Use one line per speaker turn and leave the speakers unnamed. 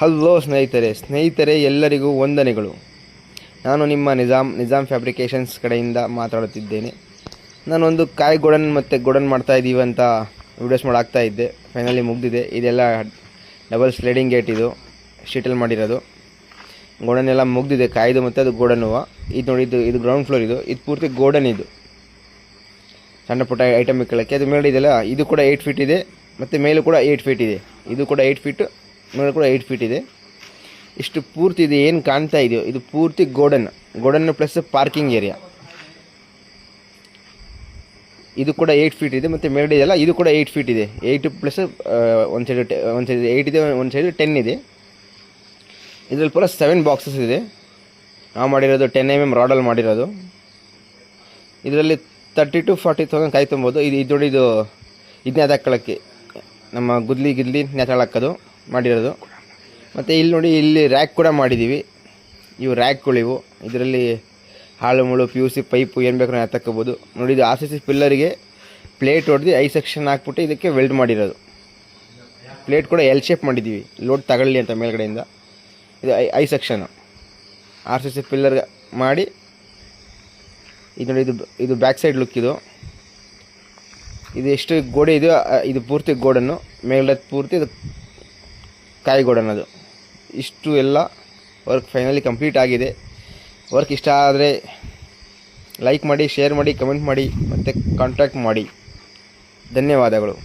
Hello ಸ್ನೇಹಿತರೆ ಎಲ್ಲರಿಗೂ ವಂದನೆಗಳು. ನಾನು ನಿಮ್ಮ ನಿಜಾಮ್ ಫ್ಯಾಬ್ರಿಕೇಷನ್ಸ್ ಕಡೆಯಿಂದ ಮಾತಾಡುತ್ತಿದ್ದೇನೆ. ನಾನೊಂದು ಕಾಯಿ ಗೋಡನ್ ಮತ್ತು ಗೋಡನ್ ಮಾಡ್ತಾಯಿದ್ದೀವಿ ಅಂತ ವೀಡಿಯೋಸ್ ಮಾಡಾಕ್ತಾ ಇದ್ದೆ. ಫೈನಲಿ ಮುಗಿದಿದೆ. ಇದೆಲ್ಲ ಡಬಲ್ ಸ್ಲೈಡಿಂಗ್ ಗೇಟ್, ಇದು ಶೀಟಲ್ಲಿ ಮಾಡಿರೋದು. ಗೋಡನ್ ಎಲ್ಲ ಮುಗಿದಿದೆ, ಕಾಯ್ದು ಮತ್ತು ಅದು ಗೋಡನ್ ಹೂವು. ಇದು ನೋಡಿ, ಇದು ಗ್ರೌಂಡ್ ಫ್ಲೋರ್, ಇದು ಪೂರ್ತಿ ಗೋಡನ್. ಇದು ಸಣ್ಣ ಪುಟ್ಟ ಐಟಮ್ ಇಕ್ಕಳಕ್ಕೆ. ಅದು ಮೇಲೆ ಇದೆಲ್ಲ, ಇದು ಕೂಡ 8 ಫೀಟ್ ಇದೆ ಮತ್ತು ಮೇಲೂ ಕೂಡ 8 ಫೀಟ್ ಇದೆ. ಇದು ಕೂಡ 8 ಫೀಟ್, ಮೇಲೆ ಕೂಡ 8 ಫೀಟ್ ಇದೆ. ಇಷ್ಟು ಪೂರ್ತಿ ಇದೆ. ಏನು ಕಾಣ್ತಾ ಇದೆಯೋ ಇದು ಪೂರ್ತಿ ಗೋಡನ್ ಪ್ಲಸ್ ಪಾರ್ಕಿಂಗ್ ಏರಿಯಾ. ಇದು ಕೂಡ 8 ಫೀಟ್ ಇದೆ ಮತ್ತು ಮೇಲ್ಗಡೆ ಇದೆಲ್ಲ, ಇದು ಕೂಡ 8 ಫೀಟ್ ಇದೆ. 8 ಪ್ಲಸ್ ಒಂದು ಸೈಡ್ 8 ಇದೆ, ಒಂದು ಸೈಡ್ 10 ಇದೆ. ಇದರಲ್ಲಿ ಪೂರ 7 ಬಾಕ್ಸಸ್ ಇದೆ. ನಾವು ಮಾಡಿರೋದು 10 mm ರಾಡಲ್ಲಿ ಮಾಡಿರೋದು. ಇದರಲ್ಲಿ 30,000 to 40,000 ಕಾಯಿ ತುಂಬೋದು. ಇದು ನೋಡಿ, ಇದನ್ನೇ ಹಾಕೊಳ್ಳೋಕ್ಕೆ ನಮ್ಮ ಗುದ್ಲಿ ನೇತಾಳ ಹಾಕೋದು ಮಾಡಿರೋದು. ಮತ್ತು ಇಲ್ಲಿ ನೋಡಿ, ಇಲ್ಲಿ ರ್ಯಾಕ್ ಕೂಡ ಮಾಡಿದ್ದೀವಿ. ಇವು ರ್ಯಾಕ್ಗಳಿವು. ಇದರಲ್ಲಿ ಹಾಳು ಮುಳು PUC ಪೈಪು ಏನು ಬೇಕು ನಾವು ತಕ್ಕೋಬೋದು. ನೋಡಿ, ಇದು RCC ಪಿಲ್ಲರಿಗೆ ಪ್ಲೇಟ್ ಹೊಡೆದು ಐ ಸೆಕ್ಷನ್ ಹಾಕ್ಬಿಟ್ಟು ಇದಕ್ಕೆ ವೆಲ್ಡ್ ಮಾಡಿರೋದು. ಪ್ಲೇಟ್ ಕೂಡ ಎಲ್ ಶೇಪ್ ಮಾಡಿದ್ದೀವಿ, ಲೋಡ್ ತಗೊಳ್ಳಿ ಅಂತ ಮೇಲ್ಗಡೆಯಿಂದ. ಇದು ಐ ಸೆಕ್ಷನು RCC ಪಿಲ್ಲರ್ ಮಾಡಿ. ಇದು ನೋಡಿ, ಇದು ಬ್ಯಾಕ್ ಸೈಡ್ ಲುಕ್. ಇದು ಎಷ್ಟು ಗೋಡೆ ಇದೆಯೋ ಇದು ಪೂರ್ತಿ ಗೋಡನ್ನು, ಮೇಲ್ಗಡೆ ಪೂರ್ತಿ ಇದು ಕಾಯಿ ಗೋಡನ್. ಅದು ಇಷ್ಟು ಎಲ್ಲ ವರ್ಕ್ ಫೈನಲಿ ಕಂಪ್ಲೀಟ್ ಆಗಿದೆ. ವರ್ಕ್ ಇಷ್ಟ ಆದರೆ ಲೈಕ್ ಮಾಡಿ, ಶೇರ್ ಮಾಡಿ, ಕಮೆಂಟ್ ಮಾಡಿ ಮತ್ತು ಕಾಂಟ್ಯಾಕ್ಟ್ ಮಾಡಿ. ಧನ್ಯವಾದಗಳು.